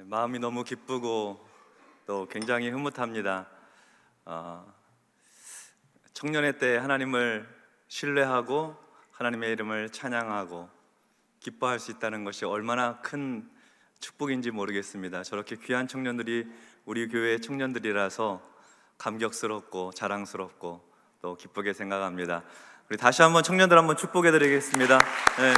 마음이 너무 기쁘고 또 굉장히 흐뭇합니다. 청년의 때 하나님을 신뢰하고 하나님의 이름을 찬양하고 기뻐할 수 있다는 것이 얼마나 큰 축복인지 모르겠습니다. 저렇게 귀한 청년들이 우리 교회의 청년들이라서 감격스럽고 자랑스럽고 또 기쁘게 생각합니다. 우리 다시 한번 청년들 한번 축복해 드리겠습니다. 네.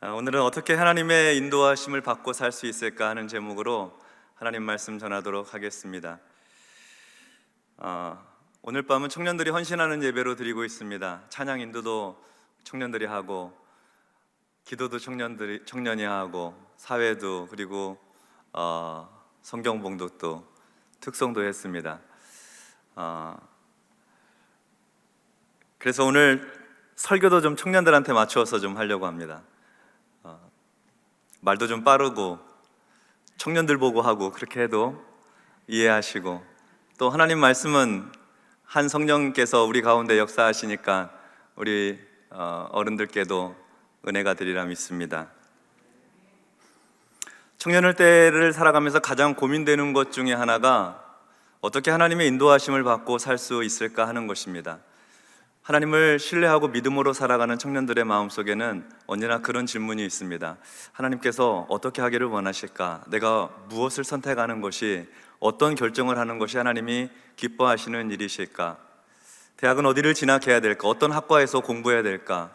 오늘은 어떻게 하나님의 인도하심을 받고 살 수 있을까 하는 제목으로 하나님 말씀 전하도록 하겠습니다. 오늘 밤은 청년들이 헌신하는 예배로 드리고 있습니다. 찬양 인도도 청년들이 하고, 기도도 청년이 하고, 사회도, 그리고 성경 봉독도 특송도 했습니다. 그래서 오늘 설교도 좀 청년들한테 맞추어서 좀 하려고 합니다. 말도 좀 빠르고 청년들 보고 하고 그렇게 해도 이해하시고, 또 하나님 말씀은 한 성령께서 우리 가운데 역사하시니까 우리 어른들께도 은혜가 되리라 믿습니다. 청년의 때를 살아가면서 가장 고민되는 것 중에 하나가 어떻게 하나님의 인도하심을 받고 살 수 있을까 하는 것입니다. 하나님을 신뢰하고 믿음으로 살아가는 청년들의 마음속에는 언제나 그런 질문이 있습니다. 하나님께서 어떻게 하기를 원하실까? 내가 무엇을 선택하는 것이, 어떤 결정을 하는 것이 하나님이 기뻐하시는 일이실까? 대학은 어디를 진학해야 될까? 어떤 학과에서 공부해야 될까?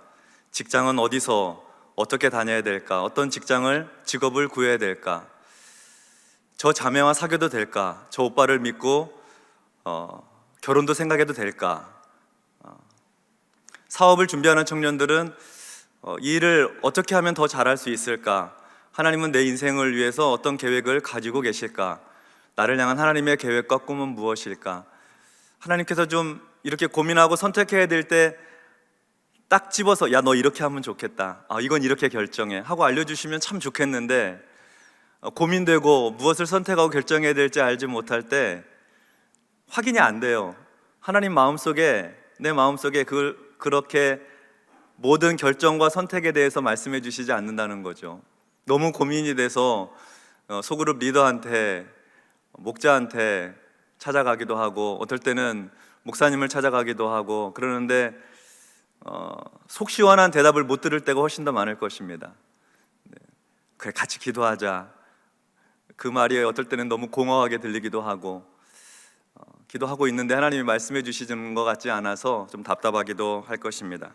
직장은 어디서 어떻게 다녀야 될까? 어떤 직업을 구해야 될까? 저 자매와 사귀어도 될까? 저 오빠를 믿고 결혼도 생각해도 될까? 사업을 준비하는 청년들은 이 일을 어떻게 하면 더 잘할 수 있을까? 하나님은 내 인생을 위해서 어떤 계획을 가지고 계실까? 나를 향한 하나님의 계획과 꿈은 무엇일까? 하나님께서 좀 이렇게 고민하고 선택해야 될 때 딱 집어서, 야, 너 이렇게 하면 좋겠다, 이건 이렇게 결정해 하고 알려주시면 참 좋겠는데, 고민되고 무엇을 선택하고 결정해야 될지 알지 못할 때 확인이 안 돼요. 하나님 마음속에, 내 마음속에 그렇게 모든 결정과 선택에 대해서 말씀해 주시지 않는다는 거죠. 너무 고민이 돼서 소그룹 리더한테, 목자한테 찾아가기도 하고, 어떨 때는 목사님을 찾아가기도 하고 그러는데 속 시원한 대답을 못 들을 때가 훨씬 더 많을 것입니다. 그래, 같이 기도하자. 그 말이 어떨 때는 너무 공허하게 들리기도 하고, 기도하고 있는데 하나님이 말씀해 주시는 것 같지 않아서 좀 답답하기도 할 것입니다.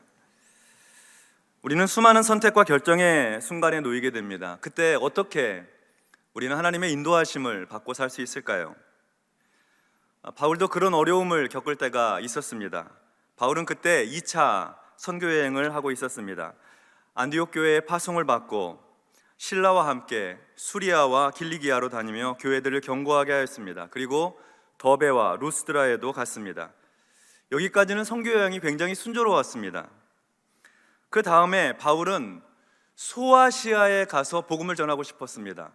우리는 수많은 선택과 결정의 순간에 놓이게 됩니다. 그때 어떻게 우리는 하나님의 인도하심을 받고 살 수 있을까요? 바울도 그런 어려움을 겪을 때가 있었습니다. 바울은 그때 2차 선교 여행을 하고 있었습니다. 안디옥 교회에 파송을 받고 실라와 함께 수리아와 길리기아로 다니며 교회들을 견고하게 하였습니다. 그리고 더베와 루스드라에도 갔습니다. 여기까지는 선교 여행이 굉장히 순조로웠습니다. 그 다음에 바울은 소아시아에 가서 복음을 전하고 싶었습니다.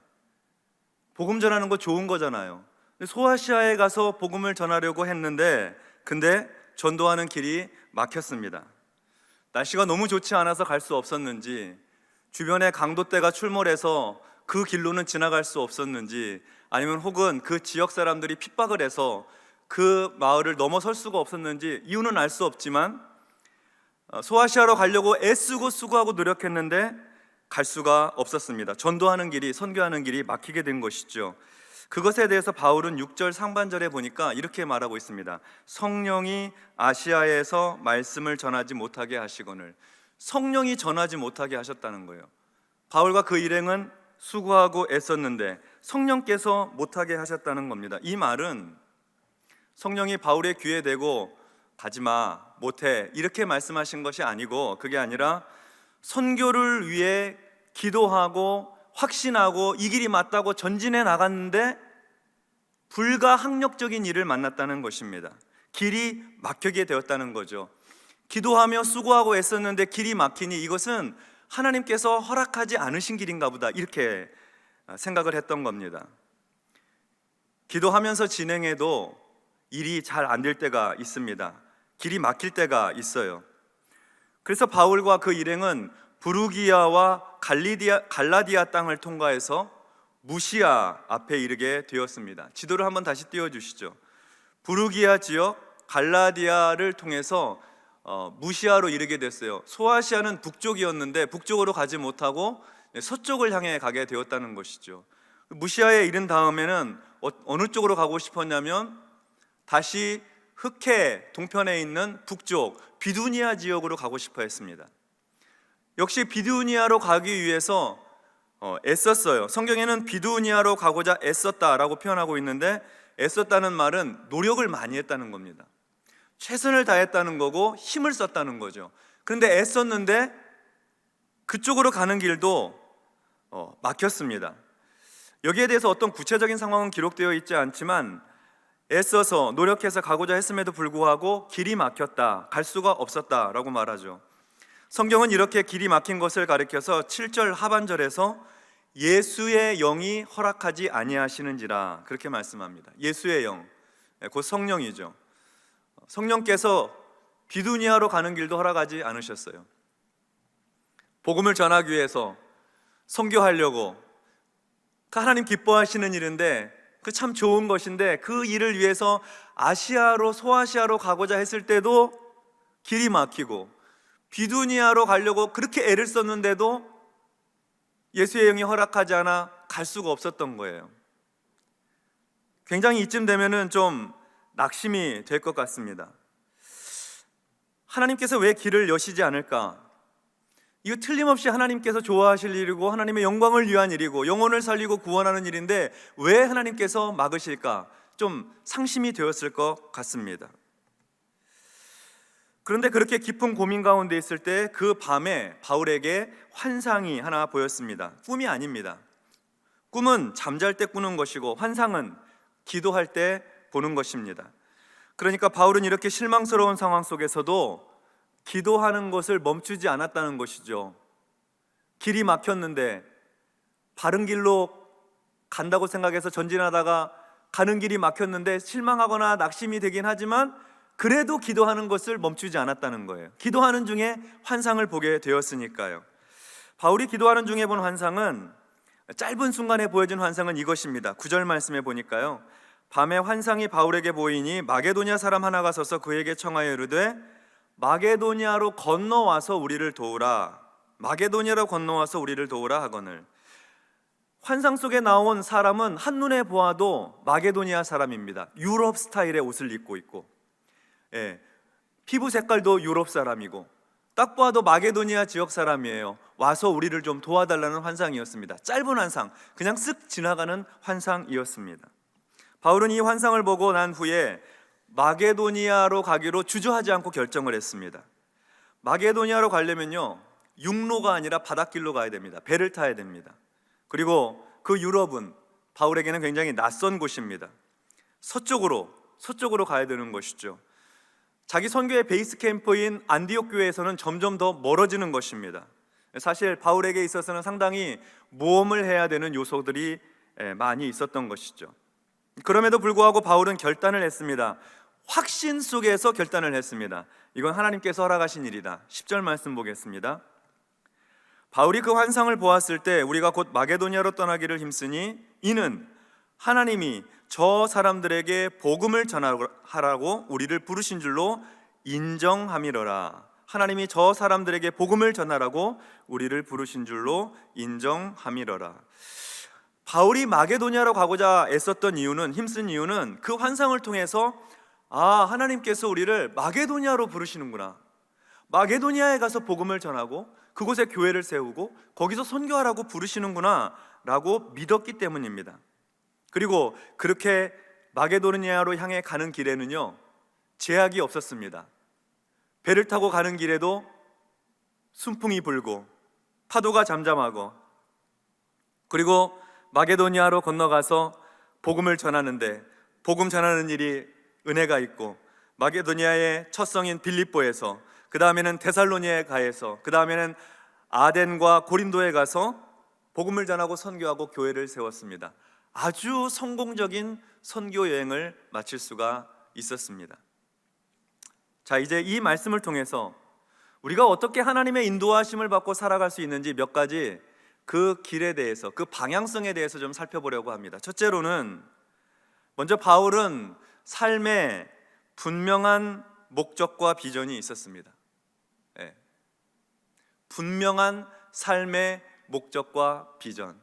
복음 전하는 거 좋은 거잖아요. 소아시아에 가서 복음을 전하려고 했는데, 근데 전도하는 길이 막혔습니다. 날씨가 너무 좋지 않아서 갈 수 없었는지, 주변에 강도떼가 출몰해서 그 길로는 지나갈 수 없었는지, 아니면 혹은 그 지역 사람들이 핍박을 해서 그 마을을 넘어설 수가 없었는지 이유는 알 수 없지만 소아시아로 가려고 애쓰고 수고하고 노력했는데 갈 수가 없었습니다. 전도하는 길이, 선교하는 길이 막히게 된 것이죠. 그것에 대해서 바울은 6절 상반절에 보니까 이렇게 말하고 있습니다. 성령이 아시아에서 말씀을 전하지 못하게 하시거늘. 성령이 전하지 못하게 하셨다는 거예요. 바울과 그 일행은 수고하고 애썼는데 성령께서 못하게 하셨다는 겁니다. 이 말은 성령이 바울의 귀에 대고 가지마, 못해 이렇게 말씀하신 것이 아니고, 그게 아니라 선교를 위해 기도하고 확신하고 이 길이 맞다고 전진해 나갔는데 불가항력적인 일을 만났다는 것입니다. 길이 막히게 되었다는 거죠. 기도하며 수고하고 애썼는데 길이 막히니 이것은 하나님께서 허락하지 않으신 길인가 보다, 이렇게 생각을 했던 겁니다. 기도하면서 진행해도 일이 잘 안 될 때가 있습니다. 길이 막힐 때가 있어요. 그래서 바울과 그 일행은 부르기아와 갈라디아 땅을 통과해서 무시아 앞에 이르게 되었습니다. 지도를 한번 다시 띄워주시죠. 부르기아 지역 갈라디아를 통해서 무시아로 이르게 됐어요. 소아시아는 북쪽이었는데 북쪽으로 가지 못하고 서쪽을 향해 가게 되었다는 것이죠. 무시아에 이른 다음에는 어느 쪽으로 가고 싶었냐면 다시 흑해 동편에 있는 북쪽 비두니아 지역으로 가고 싶어 했습니다. 역시 비두니아로 가기 위해서 애썼어요. 성경에는 비두니아로 가고자 애썼다라고 표현하고 있는데, 애썼다는 말은 노력을 많이 했다는 겁니다. 최선을 다했다는 거고 힘을 썼다는 거죠. 그런데 애썼는데 그쪽으로 가는 길도 막혔습니다. 여기에 대해서 어떤 구체적인 상황은 기록되어 있지 않지만 애써서 노력해서 가고자 했음에도 불구하고 길이 막혔다, 갈 수가 없었다라고 말하죠. 성경은 이렇게 길이 막힌 것을 가리켜서 7절 하반절에서 예수의 영이 허락하지 아니하시는지라 그렇게 말씀합니다. 예수의 영, 곧 성령이죠. 성령께서 비두니아로 가는 길도 허락하지 않으셨어요. 복음을 전하기 위해서, 선교하려고, 하나님 기뻐하시는 일인데 그 참 좋은 것인데 그 일을 위해서 아시아로, 소아시아로 가고자 했을 때도 길이 막히고, 비두니아로 가려고 그렇게 애를 썼는데도 예수의 영이 허락하지 않아 갈 수가 없었던 거예요. 굉장히 이쯤 되면은 좀 낙심이 될 것 같습니다. 하나님께서 왜 길을 여시지 않을까? 이거 틀림없이 하나님께서 좋아하실 일이고 하나님의 영광을 위한 일이고 영혼을 살리고 구원하는 일인데 왜 하나님께서 막으실까? 좀 상심이 되었을 것 같습니다. 그런데 그렇게 깊은 고민 가운데 있을 때 그 밤에 바울에게 환상이 하나 보였습니다. 꿈이 아닙니다. 꿈은 잠잘 때 꾸는 것이고 환상은 기도할 때 보는 것입니다. 그러니까 바울은 이렇게 실망스러운 상황 속에서도 기도하는 것을 멈추지 않았다는 것이죠. 길이 막혔는데 바른 길로 간다고 생각해서 전진하다가 가는 길이 막혔는데 실망하거나 낙심이 되긴 하지만 그래도 기도하는 것을 멈추지 않았다는 거예요. 기도하는 중에 환상을 보게 되었으니까요. 바울이 기도하는 중에 본 환상은, 짧은 순간에 보여진 환상은 이것입니다. 9절 말씀에 보니까요, 밤에 환상이 바울에게 보이니 마게도냐 사람 하나가 서서 그에게 청하여 이르되 마게도냐로 건너와서 우리를 도우라, 마게도냐로 건너와서 우리를 도우라 하거늘. 환상 속에 나온 사람은 한눈에 보아도 마게도니아 사람입니다. 유럽 스타일의 옷을 입고 있고, 피부 색깔도 유럽 사람이고 딱 봐도 마게도니아 지역 사람이에요. 와서 우리를 좀 도와달라는 환상이었습니다. 짧은 환상, 그냥 쓱 지나가는 환상이었습니다. 바울은 이 환상을 보고 난 후에 마게도니아로 가기로 주저하지 않고 결정을 했습니다. 마게도니아로 가려면요, 육로가 아니라 바닷길로 가야 됩니다. 배를 타야 됩니다. 그리고 그 유럽은 바울에게는 굉장히 낯선 곳입니다. 서쪽으로 가야 되는 것이죠. 자기 선교의 베이스 캠프인 안디옥 교회에서는 점점 더 멀어지는 것입니다. 사실 바울에게 있어서는 상당히 모험을 해야 되는 요소들이 많이 있었던 것이죠. 그럼에도 불구하고 바울은 결단을 했습니다. 확신 속에서 결단을 했습니다. 이건 하나님께서 허락하신 일이다. 10절 말씀 보겠습니다. 바울이 그 환상을 보았을 때 우리가 곧 마게도니아로 떠나기를 힘쓰니 이는 하나님이 저 사람들에게 복음을 전하라고 우리를 부르신 줄로 인정함이로라. 하나님이 저 사람들에게 복음을 전하라고 우리를 부르신 줄로 인정함이로라. 바울이 마게도니아로 가고자 애썼던 이유는, 힘쓴 이유는 그 환상을 통해서 하나님께서 우리를 마게도니아로 부르시는구나, 마게도니아에 가서 복음을 전하고 그곳에 교회를 세우고 거기서 선교하라고 부르시는구나 라고 믿었기 때문입니다. 그리고 그렇게 마게도니아로 향해 가는 길에는요, 제약이 없었습니다. 배를 타고 가는 길에도 순풍이 불고 파도가 잠잠하고, 그리고 마게도니아로 건너가서 복음을 전하는데 복음 전하는 일이 은혜가 있고, 마게도니아의 첫 성인 빌립보에서, 그 다음에는 데살로니가에서, 그 다음에는 아덴과 고린도에 가서 복음을 전하고 선교하고 교회를 세웠습니다. 아주 성공적인 선교 여행을 마칠 수가 있었습니다. 자, 이제 이 말씀을 통해서 우리가 어떻게 하나님의 인도하심을 받고 살아갈 수 있는지 몇 가지 그 길에 대해서, 그 방향성에 대해서 좀 살펴보려고 합니다. 첫째로는 먼저 바울은 삶에 분명한 목적과 비전이 있었습니다. 네. 분명한 삶의 목적과 비전.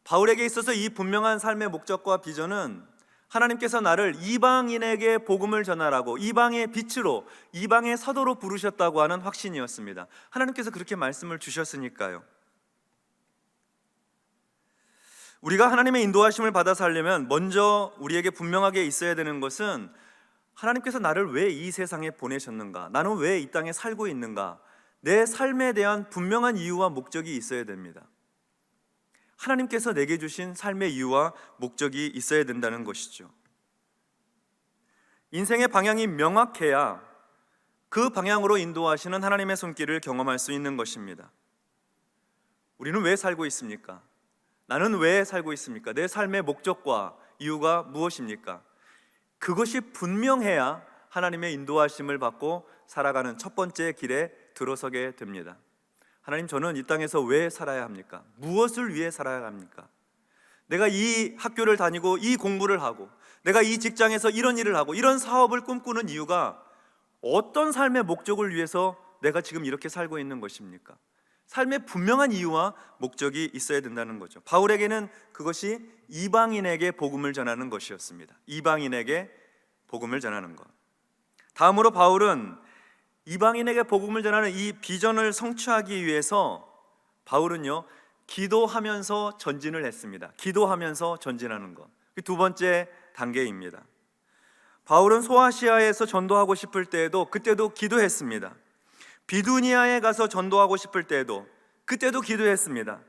바울에게 있어서 이 분명한 삶의 목적과 비전은 하나님께서 나를 이방인에게 복음을 전하라고, 이방의 빛으로, 이방의 사도로 부르셨다고 하는 확신이었습니다. 하나님께서 그렇게 말씀을 주셨으니까요. 우리가 하나님의 인도하심을 받아 살려면 먼저 우리에게 분명하게 있어야 되는 것은 하나님께서 나를 왜 이 세상에 보내셨는가, 나는 왜 이 땅에 살고 있는가, 내 삶에 대한 분명한 이유와 목적이 있어야 됩니다. 하나님께서 내게 주신 삶의 이유와 목적이 있어야 된다는 것이죠. 인생의 방향이 명확해야 그 방향으로 인도하시는 하나님의 손길을 경험할 수 있는 것입니다. 우리는 왜 살고 있습니까? 나는 왜 살고 있습니까? 내 삶의 목적과 이유가 무엇입니까? 그것이 분명해야 하나님의 인도하심을 받고 살아가는 첫 번째 길에 들어서게 됩니다. 하나님, 저는 이 땅에서 왜 살아야 합니까? 무엇을 위해 살아야 합니까? 내가 이 학교를 다니고 이 공부를 하고 내가 이 직장에서 이런 일을 하고 이런 사업을 꿈꾸는 이유가 어떤 삶의 목적을 위해서 내가 지금 이렇게 살고 있는 것입니까? 삶의 분명한 이유와 목적이 있어야 된다는 거죠. 바울에게는 그것이 이방인에게 복음을 전하는 것이었습니다. 이방인에게 복음을 전하는 것. 다음으로 바울은 이방인에게 복음을 전하는 이 비전을 성취하기 위해서 바울은요, 기도하면서 전진을 했습니다. 기도하면서 전진하는 것. 두 번째 단계입니다. 바울은 소아시아에서 전도하고 싶을 때에도 그때도 기도했습니다. 비두니아에 가서 전도하고 싶을 때에도 그때도 기도했습니다.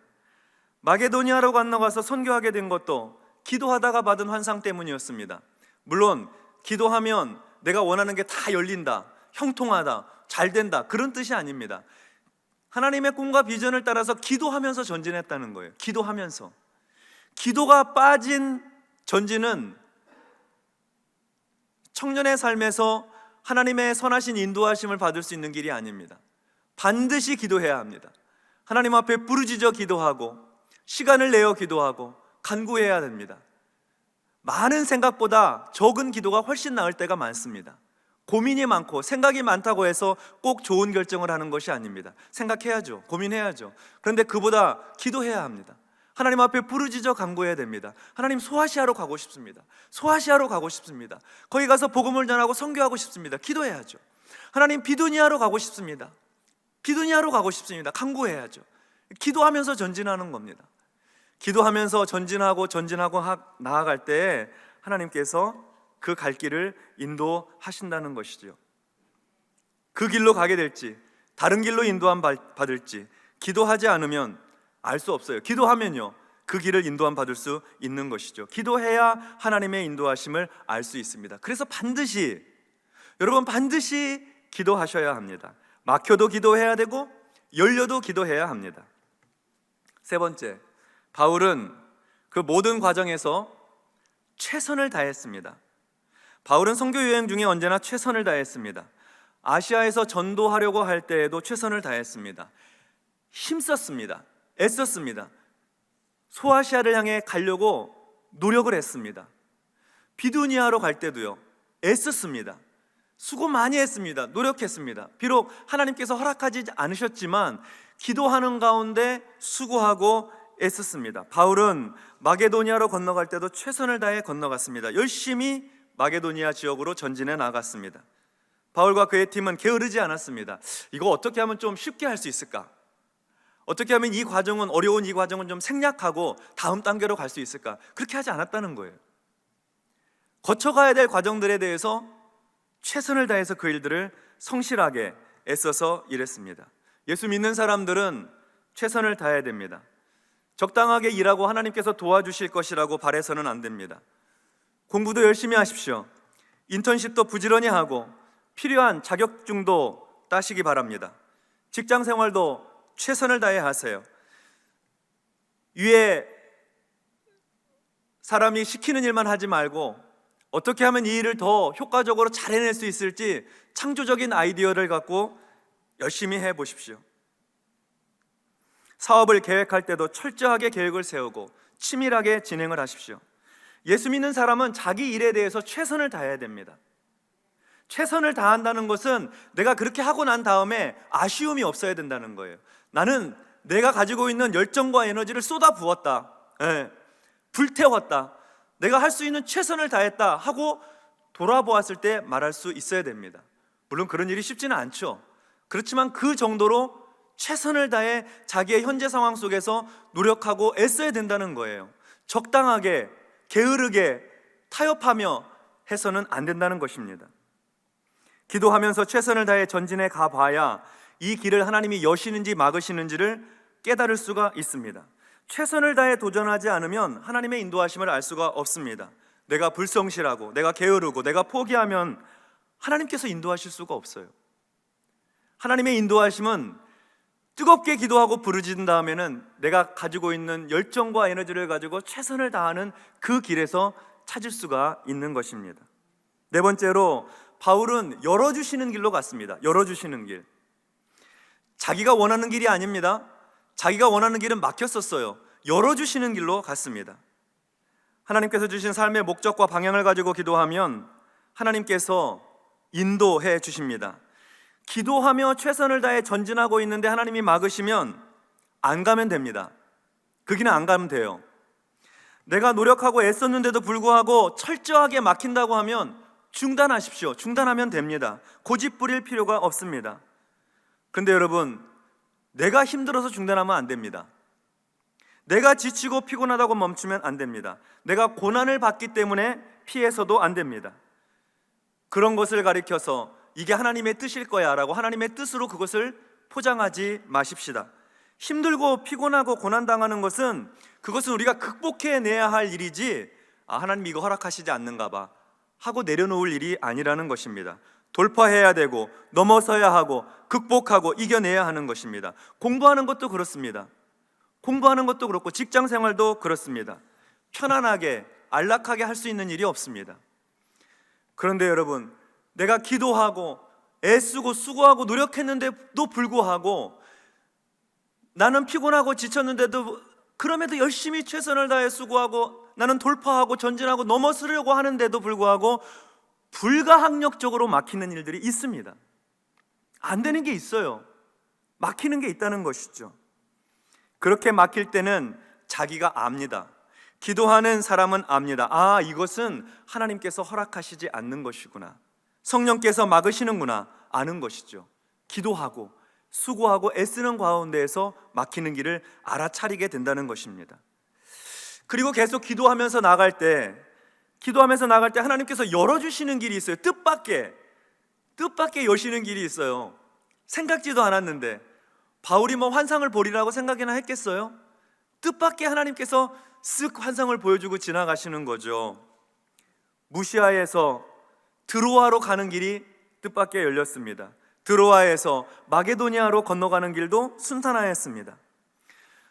마게도니아로 건너가서 선교하게 된 것도 기도하다가 받은 환상 때문이었습니다. 물론 기도하면 내가 원하는 게 다 열린다, 형통하다, 잘 된다, 그런 뜻이 아닙니다. 하나님의 꿈과 비전을 따라서 기도하면서 전진했다는 거예요. 기도하면서. 기도가 빠진 전진은 청년의 삶에서 하나님의 선하신 인도하심을 받을 수 있는 길이 아닙니다. 반드시 기도해야 합니다. 하나님 앞에 부르짖어 기도하고 시간을 내어 기도하고 간구해야 됩니다. 많은 생각보다 적은 기도가 훨씬 나을 때가 많습니다. 고민이 많고 생각이 많다고 해서 꼭 좋은 결정을 하는 것이 아닙니다. 생각해야죠. 고민해야죠. 그런데 그보다 기도해야 합니다. 하나님 앞에 부르짖어 간구해야 됩니다. 하나님, 소아시아로 가고 싶습니다. 소아시아로 가고 싶습니다. 거기 가서 복음을 전하고 선교하고 싶습니다. 기도해야죠. 하나님, 비두니아로 가고 싶습니다. 비두니아로 가고 싶습니다. 간구해야죠. 기도하면서 전진하는 겁니다. 기도하면서 전진하고 나아갈 때 하나님께서 그 갈 길을 인도하신다는 것이죠. 그 길로 가게 될지 다른 길로 인도함 받을지 기도하지 않으면 알 수 없어요. 기도하면요, 그 길을 인도함 받을 수 있는 것이죠. 기도해야 하나님의 인도하심을 알 수 있습니다. 그래서 여러분 반드시 기도하셔야 합니다. 막혀도 기도해야 되고 열려도 기도해야 합니다. 세 번째, 바울은 그 모든 과정에서 최선을 다했습니다. 바울은 선교 여행 중에 언제나 최선을 다했습니다. 아시아에서 전도하려고 할 때에도 최선을 다했습니다. 힘썼습니다. 애썼습니다. 소아시아를 향해 가려고 노력을 했습니다. 비두니아로 갈 때도요, 애썼습니다. 수고 많이 했습니다. 노력했습니다. 비록 하나님께서 허락하지 않으셨지만 기도하는 가운데 수고하고 애썼습니다. 바울은 마게도니아로 건너갈 때도 최선을 다해 건너갔습니다. 열심히 마게도니아 지역으로 전진해 나갔습니다. 바울과 그의 팀은 게으르지 않았습니다. 이거 어떻게 하면 좀 쉽게 할 수 있을까? 어떻게 하면 어려운 이 과정은 좀 생략하고 다음 단계로 갈 수 있을까? 그렇게 하지 않았다는 거예요. 거쳐가야 될 과정들에 대해서 최선을 다해서 그 일들을 성실하게 애써서 일했습니다. 예수 믿는 사람들은 최선을 다해야 됩니다. 적당하게 일하고 하나님께서 도와주실 것이라고 바라서는 안 됩니다. 공부도 열심히 하십시오. 인턴십도 부지런히 하고 필요한 자격증도 따시기 바랍니다. 직장 생활도 최선을 다해 하세요. 위에 사람이 시키는 일만 하지 말고 어떻게 하면 이 일을 더 효과적으로 잘 해낼 수 있을지 창조적인 아이디어를 갖고 열심히 해보십시오. 사업을 계획할 때도 철저하게 계획을 세우고 치밀하게 진행을 하십시오. 예수 믿는 사람은 자기 일에 대해서 최선을 다해야 됩니다. 최선을 다한다는 것은 내가 그렇게 하고 난 다음에 아쉬움이 없어야 된다는 거예요. 나는 내가 가지고 있는 열정과 에너지를 쏟아 부었다, 불태웠다, 내가 할 수 있는 최선을 다했다 하고 돌아보았을 때 말할 수 있어야 됩니다. 물론 그런 일이 쉽지는 않죠. 그렇지만 그 정도로 최선을 다해 자기의 현재 상황 속에서 노력하고 애써야 된다는 거예요. 적당하게, 게으르게, 타협하며 해서는 안 된다는 것입니다. 기도하면서 최선을 다해 전진해 가봐야 이 길을 하나님이 여시는지 막으시는지를 깨달을 수가 있습니다. 최선을 다해 도전하지 않으면 하나님의 인도하심을 알 수가 없습니다. 내가 불성실하고 내가 게으르고 내가 포기하면 하나님께서 인도하실 수가 없어요. 하나님의 인도하심은 뜨겁게 기도하고 부르짖은 다음에는 내가 가지고 있는 열정과 에너지를 가지고 최선을 다하는 그 길에서 찾을 수가 있는 것입니다. 네 번째로 바울은 열어주시는 길로 갔습니다. 열어주시는 길. 자기가 원하는 길이 아닙니다. 자기가 원하는 길은 막혔었어요. 열어주시는 길로 갔습니다. 하나님께서 주신 삶의 목적과 방향을 가지고 기도하면 하나님께서 인도해 주십니다. 기도하며 최선을 다해 전진하고 있는데 하나님이 막으시면 안 가면 됩니다. 그 길은 안 가면 돼요. 내가 노력하고 애썼는데도 불구하고 철저하게 막힌다고 하면 중단하십시오. 중단하면 됩니다. 고집 부릴 필요가 없습니다. 근데 여러분, 내가 힘들어서 중단하면 안 됩니다. 내가 지치고 피곤하다고 멈추면 안 됩니다. 내가 고난을 받기 때문에 피해서도 안 됩니다. 그런 것을 가리켜서 이게 하나님의 뜻일 거야 라고 하나님의 뜻으로 그것을 포장하지 마십시다. 힘들고 피곤하고 고난당하는 것은 그것은 우리가 극복해내야 할 일이지 하나님 이거 허락하시지 않는가 봐 하고 내려놓을 일이 아니라는 것입니다. 돌파해야 되고 넘어서야 하고 극복하고 이겨내야 하는 것입니다. 공부하는 것도 그렇습니다. 공부하는 것도 그렇고 직장 생활도 그렇습니다. 편안하게 안락하게 할 수 있는 일이 없습니다. 그런데 여러분, 내가 기도하고 애쓰고 수고하고 노력했는데도 불구하고 나는 피곤하고 지쳤는데도 그럼에도 열심히 최선을 다해 수고하고 나는 돌파하고 전진하고 넘어서려고 하는데도 불구하고 불가항력적으로 막히는 일들이 있습니다. 안 되는 게 있어요. 막히는 게 있다는 것이죠. 그렇게 막힐 때는 자기가 압니다. 기도하는 사람은 압니다. 이것은 하나님께서 허락하시지 않는 것이구나, 성령께서 막으시는구나 아는 것이죠. 기도하고 수고하고 애쓰는 가운데에서 막히는 길을 알아차리게 된다는 것입니다. 그리고 계속 기도하면서 나갈 때 하나님께서 열어주시는 길이 있어요. 뜻밖의 여시는 길이 있어요. 생각지도 않았는데 바울이 환상을 보리라고 생각이나 했겠어요? 뜻밖의 하나님께서 쓱 환상을 보여주고 지나가시는 거죠. 무시아에서 드로아로 가는 길이 뜻밖의 열렸습니다. 드로아에서 마게도니아로 건너가는 길도 순탄하였습니다.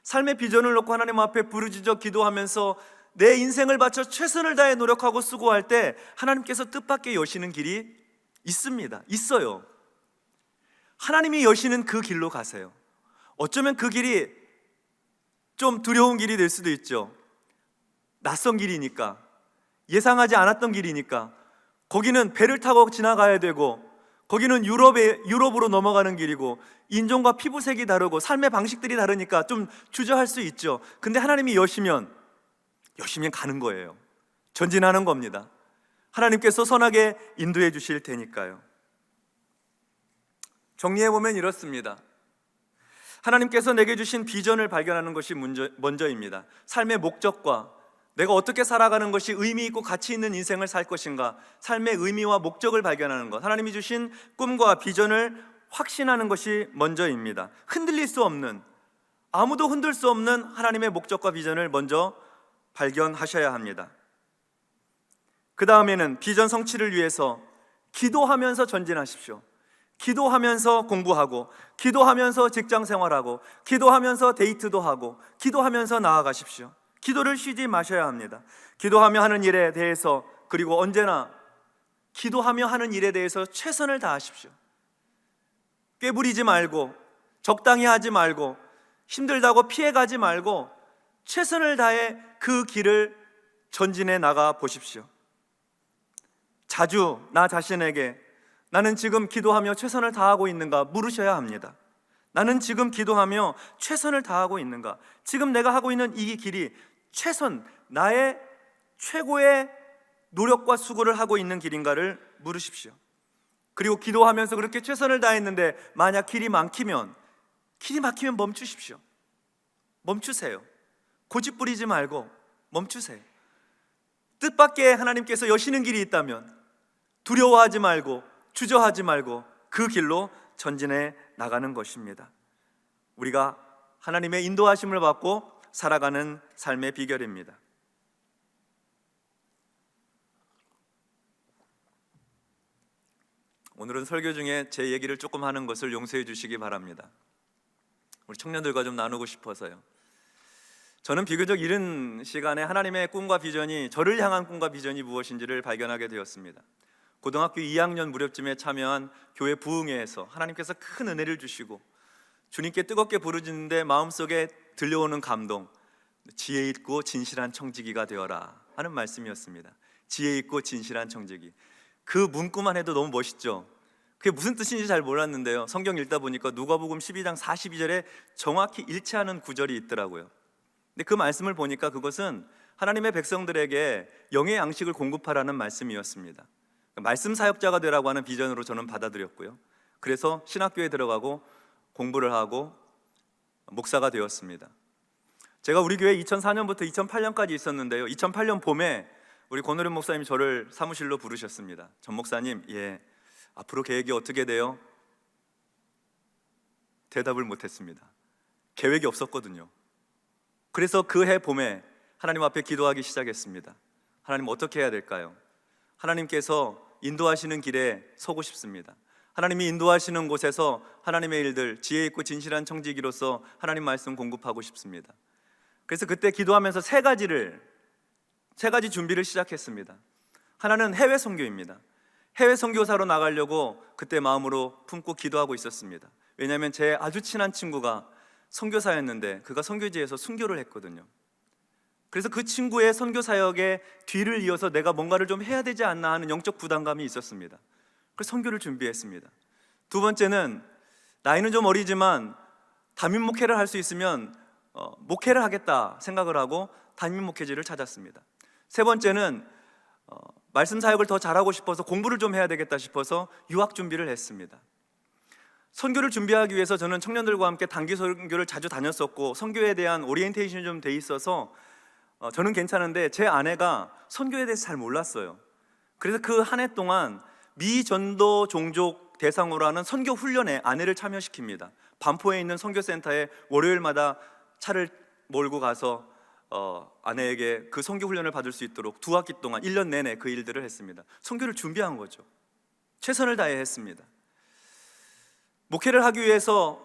삶의 비전을 놓고 하나님 앞에 부르짖어 기도하면서 내 인생을 바쳐 최선을 다해 노력하고 수고할 때 하나님께서 뜻밖의 여시는 길이 있습니다. 있어요. 하나님이 여시는 그 길로 가세요. 어쩌면 그 길이 좀 두려운 길이 될 수도 있죠. 낯선 길이니까, 예상하지 않았던 길이니까. 거기는 배를 타고 지나가야 되고, 거기는 유럽으로 넘어가는 길이고, 인종과 피부색이 다르고 삶의 방식들이 다르니까 좀 주저할 수 있죠. 근데 하나님이 여시면 가는 거예요. 전진하는 겁니다. 하나님께서 선하게 인도해 주실 테니까요. 정리해보면 이렇습니다. 하나님께서 내게 주신 비전을 발견하는 것이 먼저입니다. 삶의 목적과 내가 어떻게 살아가는 것이 의미 있고 가치 있는 인생을 살 것인가, 삶의 의미와 목적을 발견하는 것, 하나님이 주신 꿈과 비전을 확신하는 것이 먼저입니다. 흔들릴 수 없는, 아무도 흔들 수 없는 하나님의 목적과 비전을 먼저 발견하셔야 합니다. 그 다음에는 비전 성취를 위해서 기도하면서 전진하십시오. 기도하면서 공부하고, 기도하면서 직장 생활하고, 기도하면서 데이트도 하고, 기도하면서 나아가십시오. 기도를 쉬지 마셔야 합니다. 기도하며 하는 일에 대해서 그리고 언제나 기도하며 하는 일에 대해서 최선을 다하십시오. 꾀부리지 말고, 적당히 하지 말고, 힘들다고 피해가지 말고 최선을 다해 그 길을 전진해 나가 보십시오. 자주 나 자신에게 나는 지금 기도하며 최선을 다하고 있는가 물으셔야 합니다. 나는 지금 기도하며 최선을 다하고 있는가? 지금 내가 하고 있는 이 길이 나의 최고의 노력과 수고를 하고 있는 길인가를 물으십시오. 그리고 기도하면서 그렇게 최선을 다했는데 만약 길이 막히면 멈추십시오. 멈추세요. 고집 부리지 말고 멈추세요. 뜻밖의 하나님께서 여시는 길이 있다면 두려워하지 말고 주저하지 말고 그 길로 전진해 나가는 것입니다. 우리가 하나님의 인도하심을 받고 살아가는 삶의 비결입니다. 오늘은 설교 중에 제 얘기를 조금 하는 것을 용서해 주시기 바랍니다. 우리 청년들과 좀 나누고 싶어서요. 저는 비교적 이른 시간에 하나님의 꿈과 비전이, 저를 향한 꿈과 비전이 무엇인지를 발견하게 되었습니다. 고등학교 2학년 무렵쯤에 참여한 교회 부흥회에서 하나님께서 큰 은혜를 주시고 주님께 뜨겁게 부르짖는데 마음속에 들려오는 감동, 지혜 있고 진실한 청지기가 되어라 하는 말씀이었습니다. 지혜 있고 진실한 청지기. 그 문구만 해도 너무 멋있죠. 그게 무슨 뜻인지 잘 몰랐는데요, 성경 읽다 보니까 누가복음 12장 42절에 정확히 일치하는 구절이 있더라고요. 근데 그 말씀을 보니까 그것은 하나님의 백성들에게 영의 양식을 공급하라는 말씀이었습니다. 말씀 사역자가 되라고 하는 비전으로 저는 받아들였고요. 그래서 신학교에 들어가고 공부를 하고 목사가 되었습니다. 제가 우리 교회 2004년부터 2008년까지 있었는데요, 2008년 봄에 우리 권오련 목사님이 저를 사무실로 부르셨습니다. 전 목사님, 앞으로 계획이 어떻게 돼요? 대답을 못했습니다. 계획이 없었거든요. 그래서 그 해 봄에 하나님 앞에 기도하기 시작했습니다. 하나님, 어떻게 해야 될까요? 하나님께서 인도하시는 길에 서고 싶습니다. 하나님이 인도하시는 곳에서 하나님의 일들, 지혜 있고 진실한 청지기로서 하나님 말씀 공급하고 싶습니다. 그래서 그때 기도하면서 세 가지 준비를 시작했습니다. 하나는 해외 선교입니다. 해외 선교사로 나가려고 그때 마음으로 품고 기도하고 있었습니다. 왜냐하면 제 아주 친한 친구가 선교사였는데 그가 선교지에서 순교를 했거든요. 그래서 그 친구의 선교 사역의 뒤를 이어서 내가 뭔가를 좀 해야 되지 않나 하는 영적 부담감이 있었습니다. 그래서 선교를 준비했습니다. 두 번째는 나이는 좀 어리지만 담임 목회를 할 수 있으면 목회를 하겠다 생각을 하고 담임 목회지를 찾았습니다. 세 번째는 말씀 사역을 더 잘하고 싶어서 공부를 좀 해야 되겠다 싶어서 유학 준비를 했습니다. 선교를 준비하기 위해서 저는 청년들과 함께 단기 선교를 자주 다녔었고 선교에 대한 오리엔테이션이 좀 돼 있어서 저는 괜찮은데 제 아내가 선교에 대해서 잘 몰랐어요. 그래서 그 한 해 동안 미전도 종족 대상으로 하는 선교 훈련에 아내를 참여시킵니다. 반포에 있는 선교센터에 월요일마다 차를 몰고 가서 아내에게 그 선교 훈련을 받을 수 있도록 2학기 동안 1년 내내 그 일들을 했습니다. 선교를 준비한 거죠. 최선을 다해 했습니다. 목회를 하기 위해서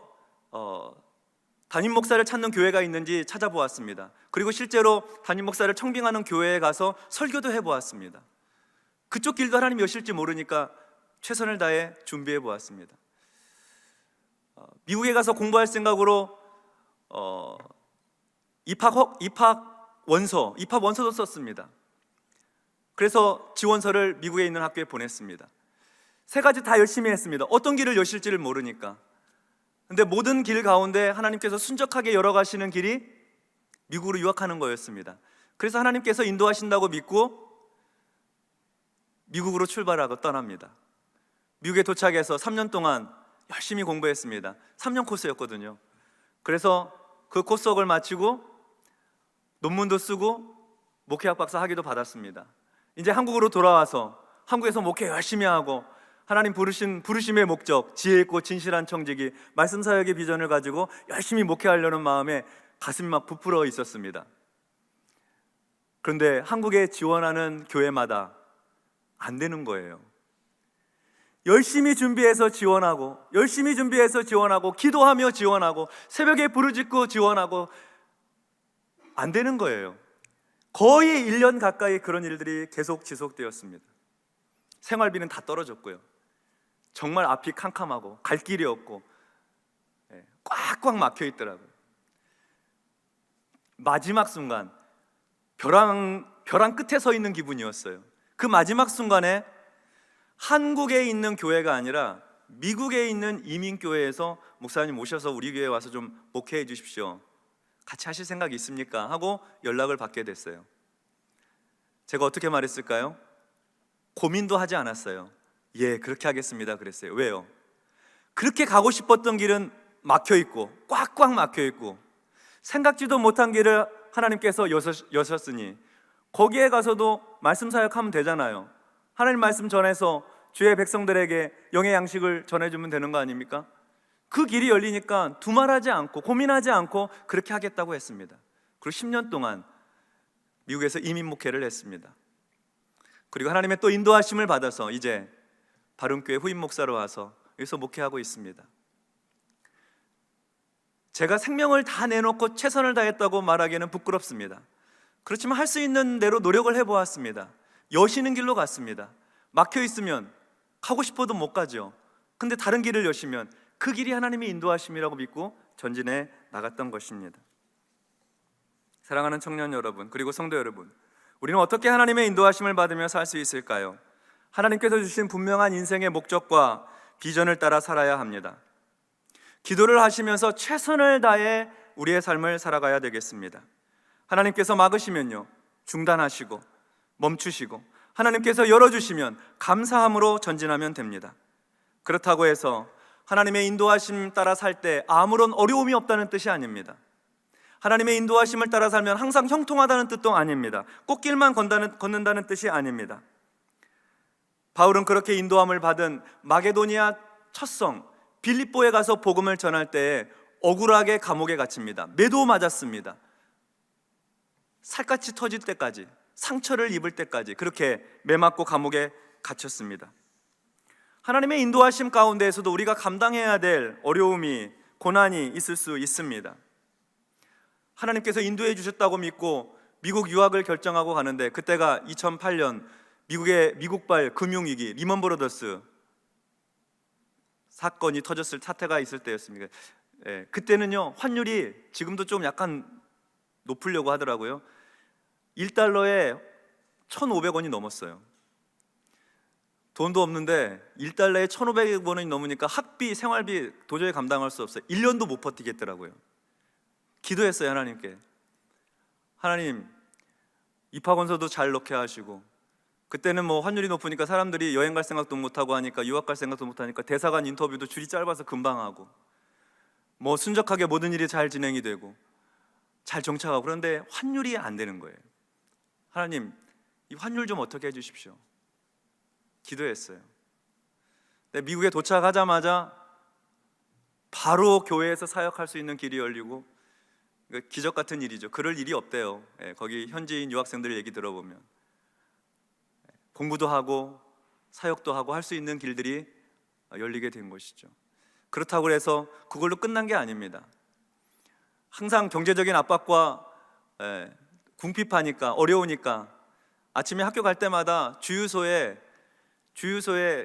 담임 목사를 찾는 교회가 있는지 찾아보았습니다. 그리고 실제로 담임 목사를 청빙하는 교회에 가서 설교도 해보았습니다. 그쪽 길도 하나님이 여실지 모르니까 최선을 다해 준비해 보았습니다. 미국에 가서 공부할 생각으로 입학 원서도 썼습니다. 그래서 지원서를 미국에 있는 학교에 보냈습니다. 세 가지 다 열심히 했습니다. 어떤 길을 여실지를 모르니까. 근데 모든 길 가운데 하나님께서 순적하게 열어가시는 길이 미국으로 유학하는 거였습니다. 그래서 하나님께서 인도하신다고 믿고 미국으로 출발하고 떠납니다. 미국에 도착해서 3년 동안 열심히 공부했습니다. 3년 코스였거든요. 그래서 그 코스웍을 마치고 논문도 쓰고 목회학 박사 학위도 받았습니다. 이제 한국으로 돌아와서 한국에서 목회 열심히 하고 하나님 부르심의 목적, 지혜 있고 진실한 청지기, 말씀 사역의 비전을 가지고 열심히 목회하려는 마음에 가슴이 막 부풀어 있었습니다. 그런데 한국에 지원하는 교회마다 안 되는 거예요. 열심히 준비해서 지원하고 기도하며 지원하고 새벽에 부르짖고 지원하고 안 되는 거예요. 거의 1년 가까이 그런 일들이 계속 지속되었습니다. 생활비는 다 떨어졌고요. 정말 앞이 캄캄하고 갈 길이 없고 꽉꽉 막혀 있더라고요. 마지막 순간 벼랑 끝에 서 있는 기분이었어요. 그 마지막 순간에 한국에 있는 교회가 아니라 미국에 있는 이민교회에서 목사님 오셔서 우리 교회에 와서 좀 목회해 주십시오, 같이 하실 생각이 있습니까? 하고 연락을 받게 됐어요. 제가 어떻게 말했을까요? 고민도 하지 않았어요. 예, 그렇게 하겠습니다 그랬어요. 왜요? 그렇게 가고 싶었던 길은 막혀 있고 꽉꽉 막혀 있고 생각지도 못한 길을 하나님께서 여셨으니 거기에 가서도 말씀 사역하면 되잖아요. 하나님 말씀 전해서 주의 백성들에게 영의 양식을 전해주면 되는 거 아닙니까? 그 길이 열리니까 두말하지 않고 고민하지 않고 그렇게 하겠다고 했습니다. 그리고 10년 동안 미국에서 이민 목회를 했습니다. 그리고 하나님의 또 인도하심을 받아서 이제 바른교회 후임 목사로 와서 여기서 목회하고 있습니다. 제가 생명을 다 내놓고 최선을 다했다고 말하기에는 부끄럽습니다. 그렇지만 할 수 있는 대로 노력을 해보았습니다. 여시는 길로 갔습니다. 막혀 있으면 가고 싶어도 못 가죠. 근데 다른 길을 여시면 그 길이 하나님의 인도하심이라고 믿고 전진해 나갔던 것입니다. 사랑하는 청년 여러분, 그리고 성도 여러분, 우리는 어떻게 하나님의 인도하심을 받으며 살 수 있을까요? 하나님께서 주신 분명한 인생의 목적과 비전을 따라 살아야 합니다. 기도를 하시면서 최선을 다해 우리의 삶을 살아가야 되겠습니다. 하나님께서 막으시면요, 중단하시고 멈추시고, 하나님께서 열어주시면 감사함으로 전진하면 됩니다. 그렇다고 해서 하나님의 인도하심 따라 살 때 아무런 어려움이 없다는 뜻이 아닙니다. 하나님의 인도하심을 따라 살면 항상 형통하다는 뜻도 아닙니다. 꽃길만 걷는다는 뜻이 아닙니다. 바울은 그렇게 인도함을 받은 마게도니아 첫성 빌립보에 가서 복음을 전할 때에 억울하게 감옥에 갇힙니다. 매도 맞았습니다. 살갗이 터질 때까지, 상처를 입을 때까지 그렇게 매맞고 감옥에 갇혔습니다. 하나님의 인도하심 가운데에서도 우리가 감당해야 될 어려움이, 고난이 있을 수 있습니다. 하나님께서 인도해 주셨다고 믿고 미국 유학을 결정하고 가는데, 그때가 2008년 미국의 미국발 금융위기 리먼 브러더스 사건이 터졌을, 사태가 있을 때였습니다. 그때는요, 환율이 지금도 좀 약간 높으려고 하더라고요. 1달러에 1,500원이 넘었어요. 돈도 없는데 1달러에 1,500원이 넘으니까 학비, 생활비 도저히 감당할 수 없어요. 1년도 못 버티겠더라고요. 기도했어요, 하나님께. 하나님, 입학원서도 잘 넣게 하시고, 그때는 뭐 환율이 높으니까 사람들이 여행 갈 생각도 못하고 하니까, 유학 갈 생각도 못하니까 대사관 인터뷰도 줄이 짧아서 금방 하고, 뭐 순적하게 모든 일이 잘 진행이 되고 잘 정착하고, 그런데 환율이 안 되는 거예요. 하나님, 이 환율 좀 어떻게 해주십시오. 기도했어요. 근데 미국에 도착하자마자 바로 교회에서 사역할 수 있는 길이 열리고, 기적 같은 일이죠. 그럴 일이 없대요. 거기 현지인 유학생들 얘기 들어보면 공부도 하고 사역도 하고 할 수 있는 길들이 열리게 된 것이죠. 그렇다고 해서 그걸로 끝난 게 아닙니다. 항상 경제적인 압박과 궁핍하니까, 어려우니까 아침에 학교 갈 때마다 주유소에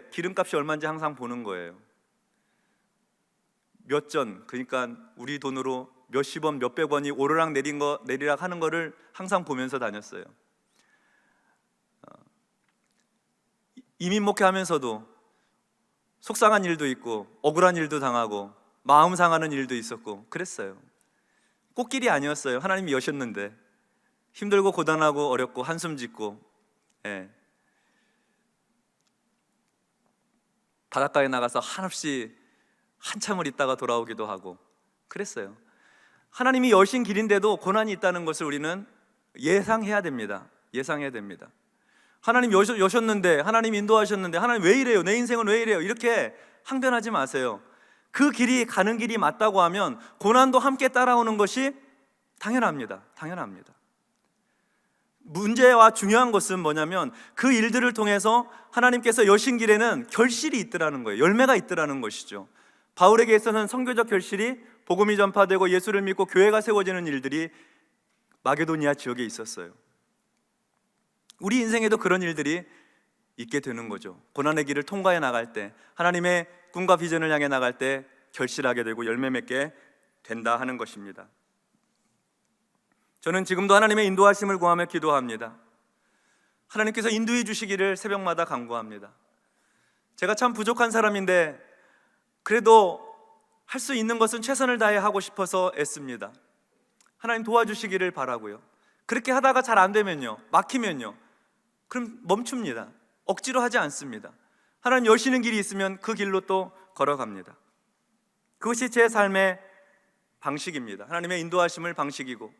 기름값이 얼마인지 항상 보는 거예요. 몇 전, 그러니까 우리 돈으로 몇십 원, 몇백 원이 오르락 내리락 하는 거를 항상 보면서 다녔어요. 이민 목회하면서도 속상한 일도 있고 억울한 일도 당하고 마음 상하는 일도 있었고 그랬어요. 꽃길이 아니었어요. 하나님이 여셨는데 힘들고 고단하고 어렵고 한숨 짓고, 바닷가에 나가서 한없이 한참을 있다가 돌아오기도 하고 그랬어요. 하나님이 여신 길인데도 고난이 있다는 것을 우리는 예상해야 됩니다. 예상해야 됩니다. 하나님 여셨는데, 하나님 인도하셨는데, 하나님 왜 이래요? 내 인생은 왜 이래요? 이렇게 항변하지 마세요. 그 길이 가는 길이 맞다고 하면 고난도 함께 따라오는 것이 당연합니다. 당연합니다. 문제와 중요한 것은 뭐냐면 그 일들을 통해서 하나님께서 여신 길에는 결실이 있더라는 거예요. 열매가 있더라는 것이죠. 바울에게 있어서는 선교적 결실이, 복음이 전파되고 예수를 믿고 교회가 세워지는 일들이 마게도니아 지역에 있었어요. 우리 인생에도 그런 일들이 있게 되는 거죠. 고난의 길을 통과해 나갈 때, 하나님의 꿈과 비전을 향해 나갈 때 결실하게 되고 열매 맺게 된다 하는 것입니다. 저는 지금도 하나님의 인도하심을 구하며 기도합니다. 하나님께서 인도해 주시기를 새벽마다 간구합니다. 제가 참 부족한 사람인데 그래도 할 수 있는 것은 최선을 다해 하고 싶어서 애씁니다. 하나님 도와주시기를 바라고요. 그렇게 하다가 잘 안 되면요, 막히면요, 그럼 멈춥니다. 억지로 하지 않습니다. 하나님 여시는 길이 있으면 그 길로 또 걸어갑니다. 그것이 제 삶의 방식입니다. 하나님의 인도하심을 방식이고,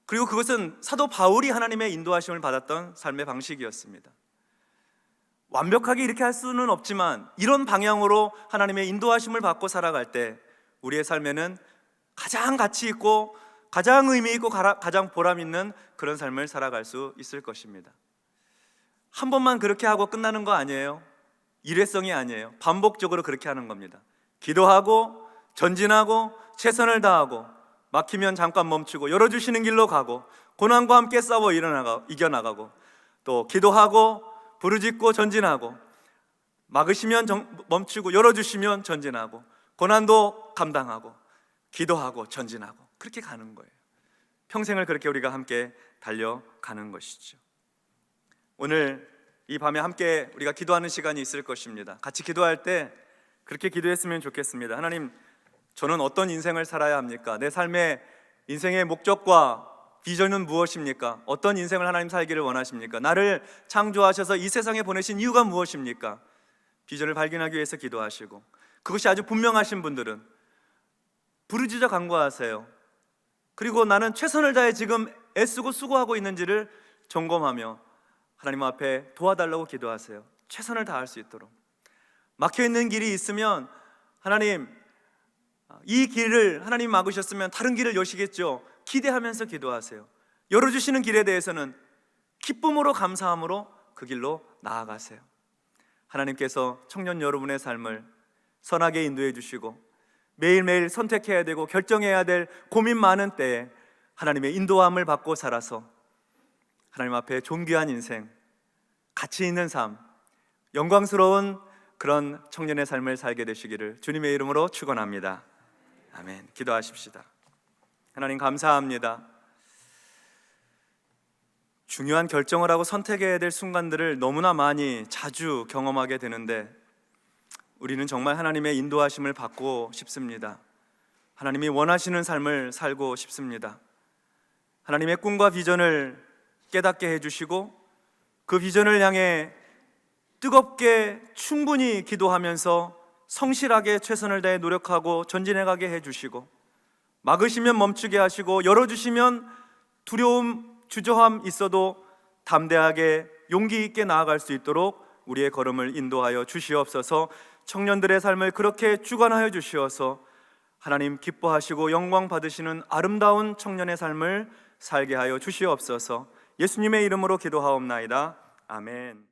그리고 그것은 사도 바울이 하나님의 인도하심을 받았던 삶의 방식이었습니다. 완벽하게 이렇게 할 수는 없지만 이런 방향으로 하나님의 인도하심을 받고 살아갈 때 우리의 삶에는 가장 가치 있고 가장 의미 있고 가장 보람 있는 그런 삶을 살아갈 수 있을 것입니다. 한 번만 그렇게 하고 끝나는 거 아니에요. 일회성이 아니에요. 반복적으로 그렇게 하는 겁니다. 기도하고 전진하고 최선을 다하고 막히면 잠깐 멈추고 열어주시는 길로 가고 고난과 함께 싸워 이겨나가고 또 기도하고 부르짖고 전진하고 막으시면 멈추고 열어주시면 전진하고 고난도 감당하고 기도하고 전진하고 그렇게 가는 거예요. 평생을 그렇게 우리가 함께 달려가는 것이죠. 오늘 이 밤에 함께 우리가 기도하는 시간이 있을 것입니다. 같이 기도할 때 그렇게 기도했으면 좋겠습니다. 하나님, 저는 어떤 인생을 살아야 합니까? 내 삶의 인생의 목적과 비전은 무엇입니까? 어떤 인생을 하나님 살기를 원하십니까? 나를 창조하셔서 이 세상에 보내신 이유가 무엇입니까? 비전을 발견하기 위해서 기도하시고, 그것이 아주 분명하신 분들은 부르짖어 간구하세요. 그리고 나는 최선을 다해 지금 애쓰고 수고하고 있는지를 점검하며 하나님 앞에 도와달라고 기도하세요. 최선을 다할 수 있도록. 막혀있는 길이 있으면 하나님, 이 길을 하나님 막으셨으면 다른 길을 여시겠죠. 기대하면서 기도하세요. 열어주시는 길에 대해서는 기쁨으로 감사함으로 그 길로 나아가세요. 하나님께서 청년 여러분의 삶을 선하게 인도해 주시고 매일매일 선택해야 되고 결정해야 될 고민 많은 때에 하나님의 인도함을 받고 살아서 하나님 앞에 존귀한 인생, 가치 있는 삶, 영광스러운 그런 청년의 삶을 살게 되시기를 주님의 이름으로 축원합니다. 아멘. 기도하십시다. 하나님 감사합니다. 중요한 결정을 하고 선택해야 될 순간들을 너무나 많이 자주 경험하게 되는데 우리는 정말 하나님의 인도하심을 받고 싶습니다. 하나님이 원하시는 삶을 살고 싶습니다. 하나님의 꿈과 비전을 깨닫게 해주시고 그 비전을 향해 뜨겁게 충분히 기도하면서 성실하게 최선을 다해 노력하고 전진해가게 해주시고 막으시면 멈추게 하시고 열어주시면 두려움, 주저함 있어도 담대하게 용기 있게 나아갈 수 있도록 우리의 걸음을 인도하여 주시옵소서. 청년들의 삶을 그렇게 주관하여 주시어서 하나님 기뻐하시고 영광 받으시는 아름다운 청년의 삶을 살게 하여 주시옵소서. 예수님의 이름으로 기도하옵나이다. 아멘.